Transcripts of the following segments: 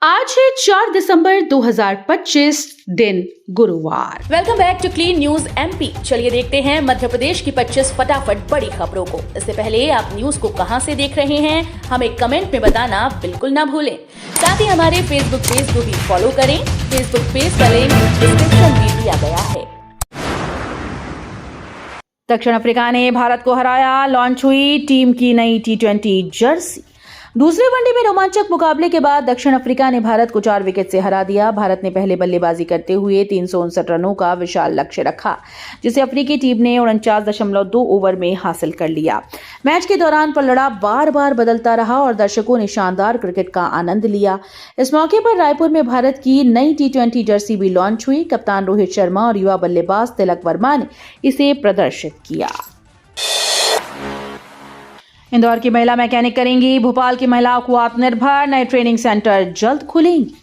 आज है 4 दिसंबर 2025 दिन गुरुवार। Welcome back to clean news MP. चलिए देखते हैं मध्य प्रदेश की 25 फटाफट बड़ी खबरों को। इससे पहले आप न्यूज को कहां से देख रहे हैं हमें कमेंट में बताना बिल्कुल ना भूलें। साथ ही हमारे फेसबुक पेज को भी फॉलो करें। फेसबुक पेज का लिंक डिस्क्रिप्शन में दिया गया है। दक्षिण अफ्रीका ने भारत को हराया, लॉन्च हुई टीम की नई T20 जर्सी। दूसरे वनडे में रोमांचक मुकाबले के बाद दक्षिण अफ्रीका ने भारत को 4 विकेट से हरा दिया। भारत ने पहले बल्लेबाजी करते हुए 359 रनों का विशाल लक्ष्य रखा, जिसे अफ्रीकी टीम ने 49.2 ओवर में हासिल कर लिया। मैच के दौरान पलड़ा बार बार बदलता रहा और दर्शकों ने शानदार क्रिकेट का आनंद लिया। इस मौके पर रायपुर में भारत की नई T20 जर्सी भी लॉन्च हुई। कप्तान रोहित शर्मा और युवा बल्लेबाज तिलक वर्मा ने इसे प्रदर्शित किया। इंदौर की महिला मैकेनिक करेंगी भोपाल की महिलाओं को आत्मनिर्भर, नए ट्रेनिंग सेंटर जल्द खुलेंगी।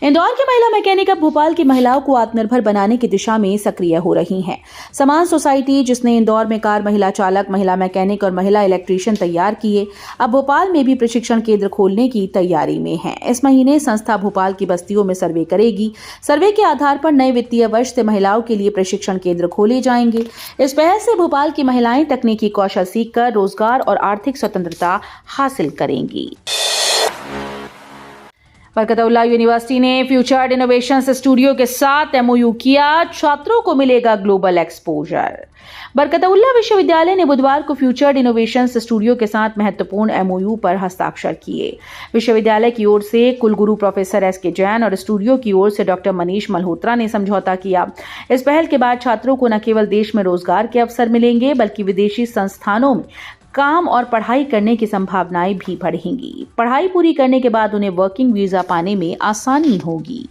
इंदौर की महिला मैकेनिक अब भोपाल की महिलाओं को आत्मनिर्भर बनाने की दिशा में सक्रिय हो रही हैं। समान सोसाइटी, जिसने इंदौर में कार महिला चालक, महिला मैकेनिक और महिला इलेक्ट्रीशियन तैयार किए, अब भोपाल में भी प्रशिक्षण केंद्र खोलने की तैयारी में है। इस महीने संस्था भोपाल की बस्तियों में सर्वे करेगी। सर्वे के आधार पर नए वित्तीय वर्ष से महिलाओं के लिए प्रशिक्षण केंद्र खोले जाएंगे। इस पहल से भोपाल की महिलाएं तकनीकी कौशल सीखकर रोजगार और आर्थिक स्वतंत्रता हासिल करेंगी। बरकतउल्ला यूनिवर्सिटी ने फ्यूचर इनोवेशंस स्टूडियो के साथ MOU किया, छात्रों को मिलेगा ग्लोबल एक्सपोजर। बरकतउल्ला विश्वविद्यालय ने बुधवार को फ्यूचर इनोवेशंस स्टूडियो के साथ महत्वपूर्ण MOU पर हस्ताक्षर किए। विश्वविद्यालय की ओर से कुलगुरु प्रोफेसर SK जैन और स्टूडियो की ओर से डॉक्टर मनीष मल्होत्रा ने समझौता किया। इस पहल के बाद छात्रों को न केवल देश में रोजगार के अवसर मिलेंगे, बल्कि विदेशी संस्थानों में काम और पढ़ाई करने की संभावनाएं भी बढ़ेंगी। पढ़ाई पूरी करने के बाद उन्हें वर्किंग वीजा पाने में आसानी होगी।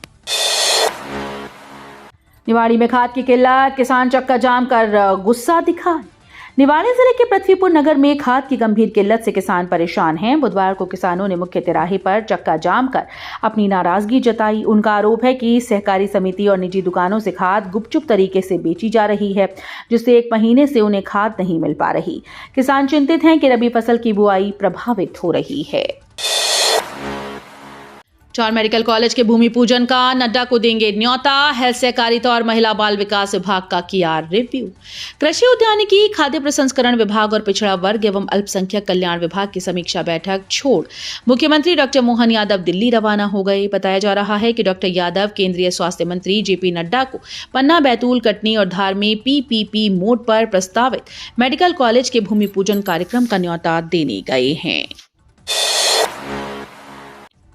निवाड़ी में खाद की किल्लत, किसान चक्का जाम कर गुस्सा दिखाए। निवाड़ी जिले के पृथ्वीपुर नगर में खाद की गंभीर किल्लत से किसान परेशान हैं। बुधवार को किसानों ने मुख्य तिराहे पर चक्का जाम कर अपनी नाराजगी जताई। उनका आरोप है कि सहकारी समिति और निजी दुकानों से खाद गुपचुप तरीके से बेची जा रही है, जिससे 1 महीने से उन्हें खाद नहीं मिल पा रही। किसान चिंतित हैं कि रबी फसल की बुआई प्रभावित हो रही है। चौर मेडिकल कॉलेज के भूमि पूजन का नड्डा को देंगे न्योता। हेल्थ, सहकारिता और महिला बाल विकास विभाग का किया रिव्यू। कृषि, उद्यानिकी, खाद्य प्रसंस्करण विभाग और पिछड़ा वर्ग एवं अल्पसंख्यक कल्याण विभाग की समीक्षा बैठक छोड़ मुख्यमंत्री डॉक्टर मोहन यादव दिल्ली रवाना हो गए। बताया जा रहा है कि डॉक्टर यादव केंद्रीय स्वास्थ्य मंत्री JP नड्डा को पन्ना, बैतूल, कटनी और धार में PPP मोड पर प्रस्तावित मेडिकल कॉलेज के भूमि पूजन कार्यक्रम का न्योता देने गए हैं।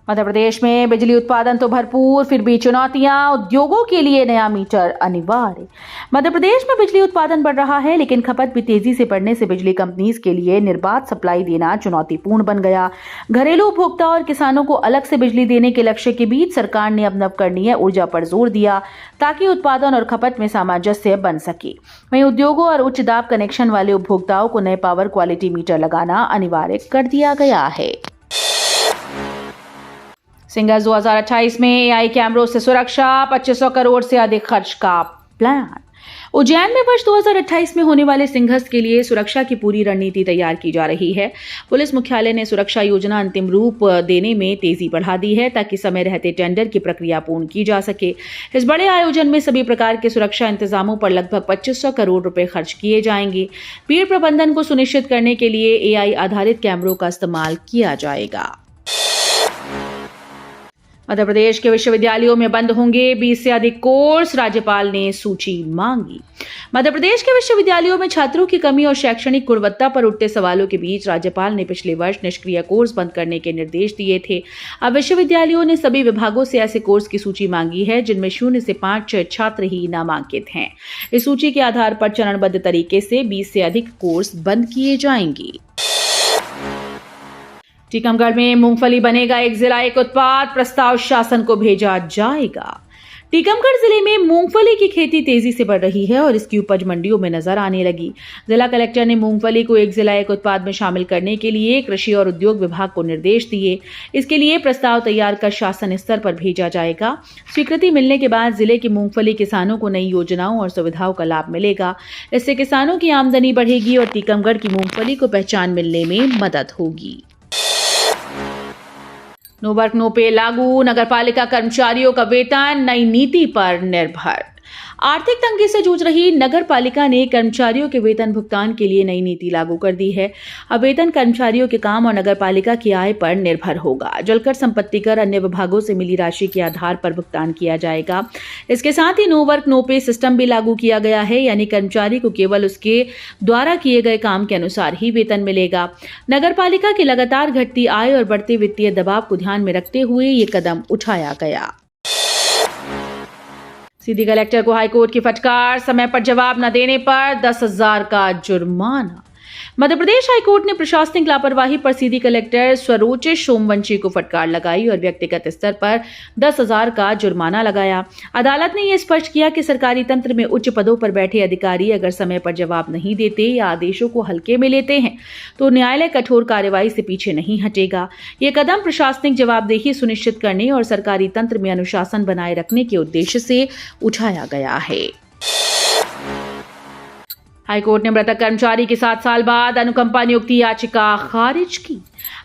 मध्य प्रदेश में बिजली उत्पादन तो भरपूर, फिर भी चुनौतियां। उद्योगों के लिए नया मीटर अनिवार्य। मध्य प्रदेश में बिजली उत्पादन बढ़ रहा है, लेकिन खपत भी तेजी से बढ़ने से बिजली कंपनीज के लिए निर्बाध सप्लाई देना चुनौतीपूर्ण बन गया। घरेलू उपभोक्ता और किसानों को अलग से बिजली देने के लक्ष्य के बीच सरकार ने अब नवकरणीय ऊर्जा पर जोर दिया, ताकि उत्पादन और खपत में सामंजस्य बन सके। वहीं उद्योगों और उच्च दाब कनेक्शन वाले उपभोक्ताओं को नए पावर क्वालिटी मीटर लगाना अनिवार्य कर दिया गया है। सिंगर्स 2028 में AI कैमरों से सुरक्षा, 2500 करोड़ से अधिक खर्च का प्लान। उज्जैन में वर्ष 2028 में होने वाले सिंगर्स के लिए सुरक्षा की पूरी रणनीति तैयार की जा रही है। पुलिस मुख्यालय ने सुरक्षा योजना अंतिम रूप देने में तेजी बढ़ा दी है, ताकि समय रहते टेंडर की प्रक्रिया पूर्ण की जा सके। इस बड़े आयोजन में सभी प्रकार के सुरक्षा इंतजामों पर लगभग 2500 करोड़ रुपए खर्च किए जाएंगे। भीड़ प्रबंधन को सुनिश्चित करने के लिए AI आधारित कैमरों का इस्तेमाल किया जाएगा। मध्य प्रदेश के विश्वविद्यालयों में बंद होंगे 20 से अधिक कोर्स, राज्यपाल ने सूची मांगी। मध्य प्रदेश के विश्वविद्यालयों में छात्रों की कमी और शैक्षणिक गुणवत्ता पर उठते सवालों के बीच राज्यपाल ने पिछले वर्ष निष्क्रिय कोर्स बंद करने के निर्देश दिए थे। अब विश्वविद्यालयों ने सभी विभागों से ऐसे कोर्स की सूची मांगी है जिनमें 0 से 5 छात्र ही नामांकित हैं। इस सूची के आधार पर चरणबद्ध तरीके से 20 से अधिक कोर्स बंद किए जाएंगे। टीकमगढ़ में मूंगफली बनेगा एक जिला एक उत्पाद, प्रस्ताव शासन को भेजा जाएगा। टीकमगढ़ जिले में मूंगफली की खेती तेजी से बढ़ रही है और इसकी उपज मंडियों में नजर आने लगी। जिला कलेक्टर ने मूंगफली को एक जिला एक उत्पाद में शामिल करने के लिए कृषि और उद्योग विभाग को निर्देश दिए। इसके लिए प्रस्ताव तैयार कर शासन स्तर पर भेजा जाएगा। स्वीकृति मिलने के बाद जिले के मूंगफली किसानों को नई योजनाओं और सुविधाओं का लाभ मिलेगा। इससे किसानों की आमदनी बढ़ेगी और टीकमगढ़ की मूंगफली को पहचान मिलने में मदद होगी। नो वर्क नो पे लागू, नगरपालिका कर्मचारियों का वेतन नई नीति पर निर्भर। आर्थिक तंगी से जूझ रही नगर पालिका ने कर्मचारियों के वेतन भुगतान के लिए नई नीति लागू कर दी है। अब वेतन कर्मचारियों के काम और नगर पालिका की आय पर निर्भर होगा। जलकर संपत्ति कर अन्य विभागों से मिली राशि के आधार पर भुगतान किया जाएगा। इसके साथ ही नो वर्क नो पे सिस्टम भी लागू किया गया है, यानी कर्मचारी को केवल उसके द्वारा किए गए काम के अनुसार ही वेतन मिलेगा। नगर पालिका की लगातार घटती आय और बढ़ते वित्तीय दबाव को ध्यान में रखते हुए ये कदम उठाया गया। सीधी कलेक्टर को हाईकोर्ट की फटकार, समय पर जवाब न देने पर 10,000 का जुर्माना। मध्य प्रदेश हाईकोर्ट ने प्रशासनिक लापरवाही पर सीधी कलेक्टर स्वरोचिष सोमवंशी को फटकार लगाई और व्यक्तिगत स्तर पर 10,000 का जुर्माना लगाया। अदालत ने यह स्पष्ट किया कि सरकारी तंत्र में उच्च पदों पर बैठे अधिकारी अगर समय पर जवाब नहीं देते या आदेशों को हल्के में लेते हैं तो न्यायालय कठोर कार्रवाई से पीछे नहीं हटेगा। यह कदम प्रशासनिक जवाबदेही सुनिश्चित करने और सरकारी तंत्र में अनुशासन बनाए रखने के उद्देश्य से उठाया गया है। हाईकोर्ट ने मृतक कर्मचारी की 7 साल बाद अनुकंपा नियुक्ति याचिका खारिज की।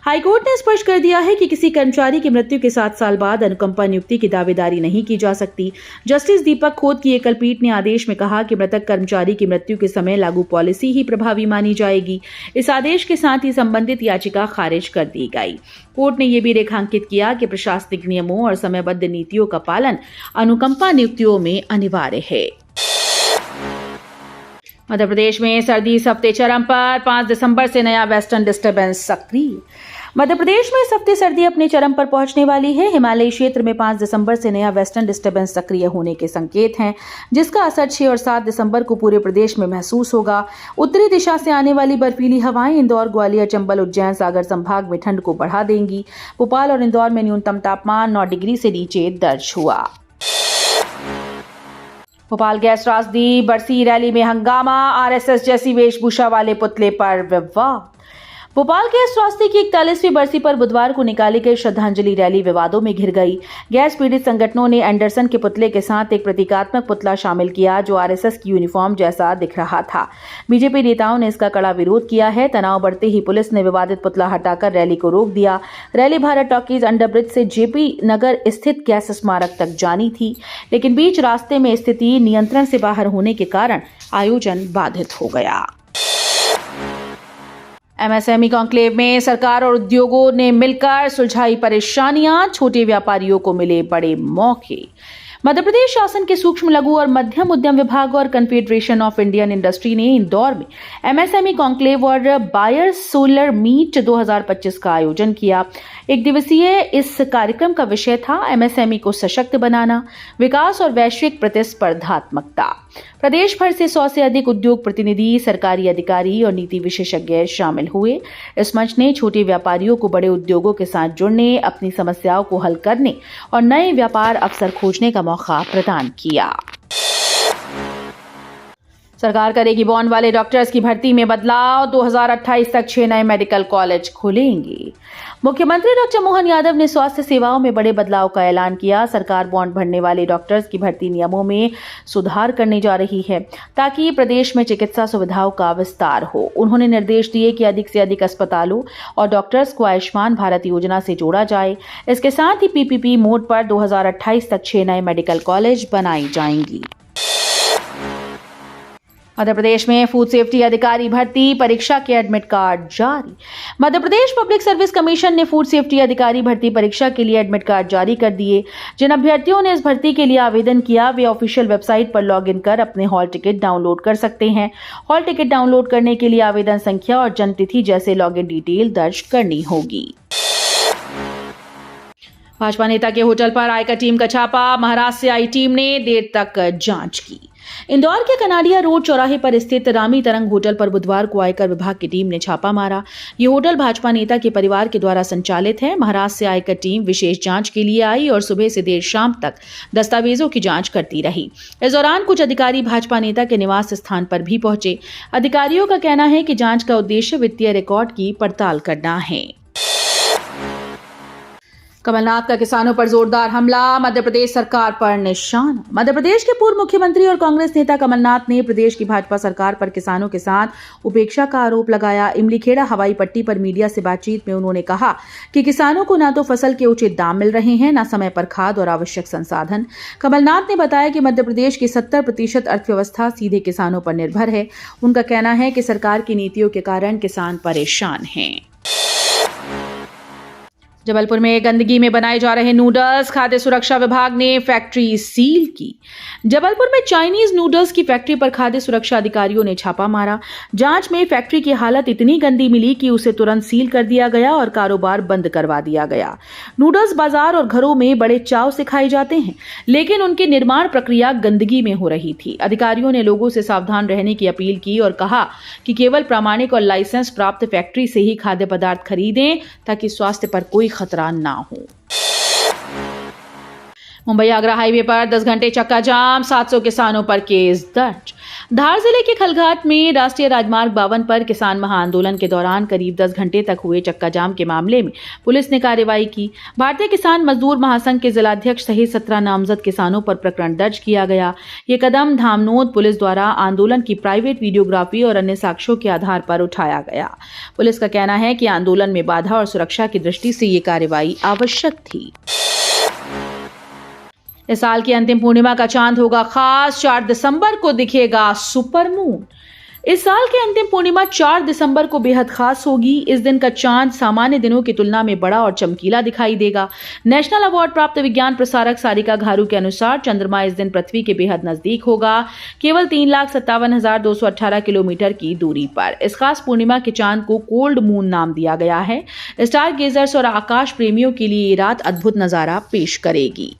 हाईकोर्ट ने स्पष्ट कर दिया है कि किसी कर्मचारी की मृत्यु के 7 साल बाद अनुकंपा नियुक्ति की दावेदारी नहीं की जा सकती। जस्टिस दीपक खोत की एकल पीठ ने आदेश में कहा कि मृतक कर्मचारी की मृत्यु के समय लागू पॉलिसी ही प्रभावी मानी जाएगी। इस आदेश के साथ ही संबंधित याचिका खारिज कर दी गई। कोर्ट ने यह भी रेखांकित किया कि प्रशासनिक नियमों और समयबद्ध नीतियों का पालन अनुकंपा नियुक्तियों में अनिवार्य है। मध्य प्रदेश में सर्दी इस हफ्ते चरम पर, 5 दिसंबर से नया वेस्टर्न डिस्टर्बेंस सक्रिय। मध्य प्रदेश में इस हफ्ते सर्दी अपने चरम पर पहुंचने वाली है। हिमालयी क्षेत्र में 5 दिसंबर से नया वेस्टर्न डिस्टर्बेंस सक्रिय होने के संकेत हैं, जिसका असर 6 और 7 दिसंबर को पूरे प्रदेश में महसूस होगा। उत्तरी दिशा से आने वाली बर्फीली हवाएं इंदौर, ग्वालियर, चंबल, उज्जैन, सागर संभाग में ठंड को बढ़ा देंगी। भोपाल और इंदौर में न्यूनतम तापमान 9 डिग्री से नीचे दर्ज हुआ। भोपाल गैस त्रासदी, बरसी रैली में हंगामा, आरएसएस जैसी वेशभूषा वाले पुतले पर विवाद। भोपाल गैस त्रासदी की 41वीं बरसी पर बुधवार को निकाली गई श्रद्धांजलि रैली विवादों में घिर गई। गैस पीड़ित संगठनों ने एंडरसन के पुतले के साथ एक प्रतीकात्मक पुतला शामिल किया जो आरएसएस की यूनिफॉर्म जैसा दिख रहा था। बीजेपी नेताओं ने इसका कड़ा विरोध किया है। तनाव बढ़ते ही पुलिस ने विवादित पुतला हटाकर रैली को रोक दिया। रैली भारत टॉकीज अंडरब्रिज से जेपी नगर स्थित गैस स्मारक तक जानी थी, लेकिन बीच रास्ते में स्थिति नियंत्रण से बाहर होने के कारण आयोजन बाधित हो गया। एमएसएमई कॉन्क्लेव में सरकार और उद्योगों ने मिलकर सुलझाई परेशानियां, छोटे व्यापारियों को मिले बड़े मौके। मध्य प्रदेश शासन के सूक्ष्म लघु और मध्यम उद्यम विभाग और कन्फेडरेशन ऑफ इंडियन इंडस्ट्री ने इंदौर में एमएसएमई कॉन्क्लेव और बायर्स सोलर मीट 2025 का आयोजन किया। एक दिवसीय इस कार्यक्रम का विषय था एमएसएमई को सशक्त बनाना, विकास और वैश्विक प्रतिस्पर्धात्मकता। प्रदेश भर से 100 से अधिक उद्योग प्रतिनिधि, सरकारी अधिकारी और नीति विशेषज्ञ शामिल हुए। इस मंच ने छोटे व्यापारियों को बड़े उद्योगों के साथ जुड़ने, अपनी समस्याओं को हल करने और नए व्यापार अवसर खोजने का मौका प्रदान किया। सरकार करेगी बॉन्ड वाले डॉक्टर्स की भर्ती में बदलाव, 2028 तक 6 नए मेडिकल कॉलेज खुलेंगे। मुख्यमंत्री डॉक्टर मोहन यादव ने स्वास्थ्य सेवाओं में बड़े बदलाव का ऐलान किया। सरकार बॉन्ड भरने वाले डॉक्टर्स की भर्ती नियमों में सुधार करने जा रही है ताकि प्रदेश में चिकित्सा सुविधाओं का विस्तार हो। उन्होंने निर्देश दिए कि अधिक से अधिक अस्पतालों और डॉक्टर्स को आयुष्मान भारत योजना से जोड़ा जाए। इसके साथ ही पीपीपी मोड पर 2028 तक 6 नए मेडिकल कॉलेज बनाई जाएंगी। मध्य प्रदेश में फूड सेफ्टी अधिकारी भर्ती, परीक्षा के एडमिट कार्ड जारी। Madhya Pradesh public service commission ने फूड सेफ्टी अधिकारी भर्ती परीक्षा के लिए एडमिट कार्ड जारी कर दिए। जिन अभ्यर्थियों ने इस भर्ती के लिए आवेदन किया वे ऑफिशियल वेबसाइट पर लॉगिन कर अपने हॉल टिकट डाउनलोड कर सकते हैं। हॉल टिकट डाउनलोड करने के लिए आवेदन संख्या और जन्म तिथि जैसे लॉगिन डिटेल दर्ज करनी होगी। भाजपा नेता के होटल पर आयकर टीम का छापा, महाराष्ट्र से आई टीम ने देर तक जांच की। इंदौर के कनाडिया रोड चौराहे पर स्थित रामी तरंग होटल पर बुधवार को आयकर विभाग की टीम ने छापा मारा। ये होटल भाजपा नेता के परिवार के द्वारा संचालित है। महाराष्ट्र से आयकर टीम विशेष जांच के लिए आई और सुबह से देर शाम तक दस्तावेजों की जांच करती रही। इस दौरान कुछ अधिकारी भाजपा नेता के निवास स्थान पर भी पहुंचे। अधिकारियों का कहना है कि जांच का उद्देश्य वित्तीय रिकॉर्ड की पड़ताल करना है। कमलनाथ का किसानों पर जोरदार हमला, मध्य प्रदेश सरकार पर निशाना। मध्य प्रदेश के पूर्व मुख्यमंत्री और कांग्रेस नेता कमलनाथ ने प्रदेश की भाजपा सरकार पर किसानों के साथ उपेक्षा का आरोप लगाया। इमलीखेड़ा हवाई पट्टी पर मीडिया से बातचीत में उन्होंने कहा कि किसानों को न तो फसल के उचित दाम मिल रहे हैं, न समय पर खाद और आवश्यक संसाधन। कमलनाथ ने बताया कि मध्य प्रदेश की 70% अर्थव्यवस्था सीधे किसानों पर निर्भर है। उनका कहना है कि सरकार की नीतियों के कारण किसान परेशान हैं। जबलपुर में गंदगी में बनाए जा रहे नूडल्स, खाद्य सुरक्षा विभाग ने फैक्ट्री सील की। जबलपुर में चाइनीज नूडल्स की फैक्ट्री पर खाद्य सुरक्षा अधिकारियों ने छापा मारा। जांच में फैक्ट्री की हालत इतनी गंदी मिली कि उसे तुरंत सील कर दिया गया और कारोबार बंद करवा दिया गया। नूडल्स बाजार और घरों में बड़े चाव से खाए जाते हैं, लेकिन उनकी निर्माण प्रक्रिया गंदगी में हो रही थी। अधिकारियों ने लोगों से सावधान रहने की अपील की और कहा कि केवल प्रामाणिक और लाइसेंस प्राप्त फैक्ट्री से ही खाद्य पदार्थ खरीदें ताकि स्वास्थ्य पर कोई खतरा ना हो। मुंबई आगरा हाईवे पर 10 घंटे चक्का जाम, 700 किसानों पर केस दर्ज। धार जिले के खलघाट में राष्ट्रीय राजमार्ग 52 पर किसान महाआंदोलन के दौरान करीब 10 घंटे तक हुए चक्का जाम के मामले में पुलिस ने कार्रवाई की। भारतीय किसान मजदूर महासंघ के जिलाध्यक्ष सहित 17 नामजद किसानों पर प्रकरण दर्ज किया गया। ये कदम धामनोद पुलिस द्वारा आंदोलन की प्राइवेट वीडियोग्राफी और अन्य साक्ष्यों के आधार पर उठाया गया। पुलिस का कहना है कि आंदोलन में बाधा और सुरक्षा की दृष्टि से ये कार्रवाई आवश्यक थी। इस साल की अंतिम पूर्णिमा का चांद होगा खास, 4 दिसंबर को दिखेगा सुपर मून। इस साल की अंतिम पूर्णिमा 4 दिसंबर को बेहद खास होगी। इस दिन का चांद सामान्य दिनों की तुलना में बड़ा और चमकीला दिखाई देगा। नेशनल अवार्ड प्राप्त विज्ञान प्रसारक सारिका घारू के अनुसार चंद्रमा इस दिन पृथ्वी के बेहद नजदीक होगा, केवल 3,57,218 किलोमीटर की दूरी पर। इस खास पूर्णिमा के चांद को कोल्ड मून नाम दिया गया है। स्टार गेजर्स और आकाश प्रेमियों के लिए ये रात अद्भुत नजारा पेश करेगी।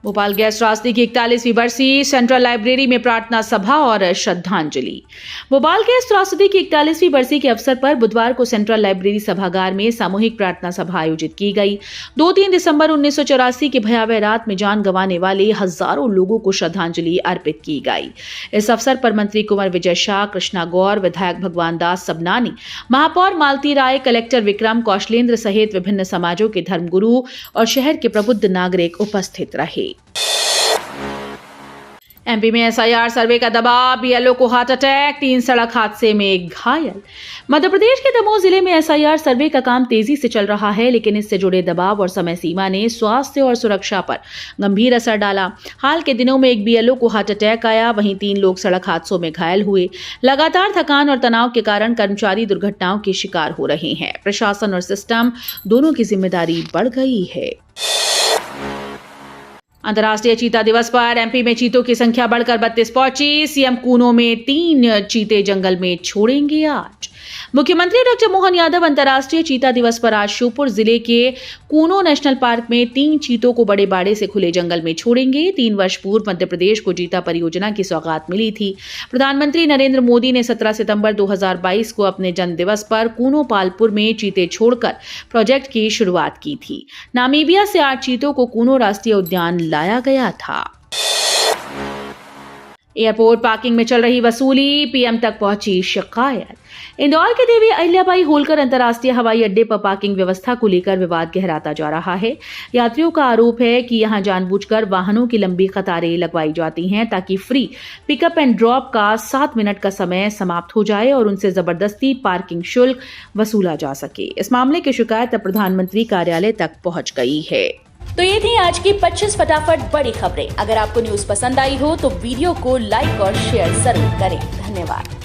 भोपाल गैस त्रासदी की 41वीं बरसी, सेंट्रल लाइब्रेरी में प्रार्थना सभा और श्रद्धांजलि। भोपाल गैस त्रासदी की 41वीं बरसी के अवसर पर बुधवार को सेंट्रल लाइब्रेरी सभागार में सामूहिक प्रार्थना सभा आयोजित की गई। 2-3 दिसंबर 1984 की भयावह रात में जान गंवाने वाले हजारों लोगों को श्रद्धांजलि अर्पित की गई। इस अवसर पर मंत्री कुंवर विजय शाह, कृष्णा गौर, विधायक भगवान दास सबनानी, महापौर मालती राय, कलेक्टर विक्रम कौशलेंद्र सहित विभिन्न समाजों के धर्मगुरु और शहर के प्रबुद्ध नागरिक उपस्थित रहे। एमपी में एसआईआर सर्वे का दबाव, बीएलओ को हार्ट अटैक, 3 सड़क हादसे में घायल। मध्य प्रदेश के दमोह जिले में एसआईआर सर्वे का काम तेजी से चल रहा है, लेकिन इससे जुड़े दबाव और समय सीमा ने स्वास्थ्य और सुरक्षा पर गंभीर असर डाला। हाल के दिनों में एक बीएलओ को हार्ट अटैक आया, वहीं 3 लोग सड़क हादसों में घायल हुए। लगातार थकान और तनाव के कारण कर्मचारी दुर्घटनाओं के शिकार हो रहे हैं। प्रशासन और सिस्टम दोनों की जिम्मेदारी बढ़ गई है। अंतर्राष्ट्रीय चीता दिवस पर एमपी में चीतों की संख्या बढ़कर 32 पहुंची। सीएम कूनो में 3 चीते जंगल में छोड़ेंगे आज। मुख्यमंत्री डॉक्टर मोहन यादव अंतर्राष्ट्रीय चीता दिवस पर आज श्योपुर जिले के कूनो नेशनल पार्क में 3 चीतों को बड़े बाड़े से खुले जंगल में छोड़ेंगे। 3 वर्ष पूर्व मध्य प्रदेश को चीता परियोजना की सौगात मिली थी। प्रधानमंत्री नरेंद्र मोदी ने 17 सितंबर 2022 को अपने जन्मदिवस पर कूनो पालपुर में चीते छोड़कर प्रोजेक्ट की शुरुआत की थी। नामीबिया से 8 चीतों को कूनो राष्ट्रीय उद्यान लाया गया था। एयरपोर्ट पार्किंग में चल रही वसूली, पीएम तक पहुंची शिकायत। इंदौर के देवी अहिल्याबाई होलकर अंतर्राष्ट्रीय हवाई अड्डे पर पार्किंग व्यवस्था को लेकर विवाद गहराता जा रहा है। यात्रियों का आरोप है कि यहां जानबूझकर वाहनों की लंबी कतारें लगवाई जाती हैं ताकि फ्री पिकअप एंड ड्रॉप का 7 मिनट का समय समाप्त हो जाए और उनसे जबरदस्ती पार्किंग शुल्क वसूला जा सके। इस मामले की शिकायत अब प्रधानमंत्री कार्यालय तक पहुंच गई है। तो ये थी आज की 25 फटाफट बड़ी खबरें। अगर आपको न्यूज पसंद आई हो तो वीडियो को लाइक और शेयर जरूर करें। धन्यवाद।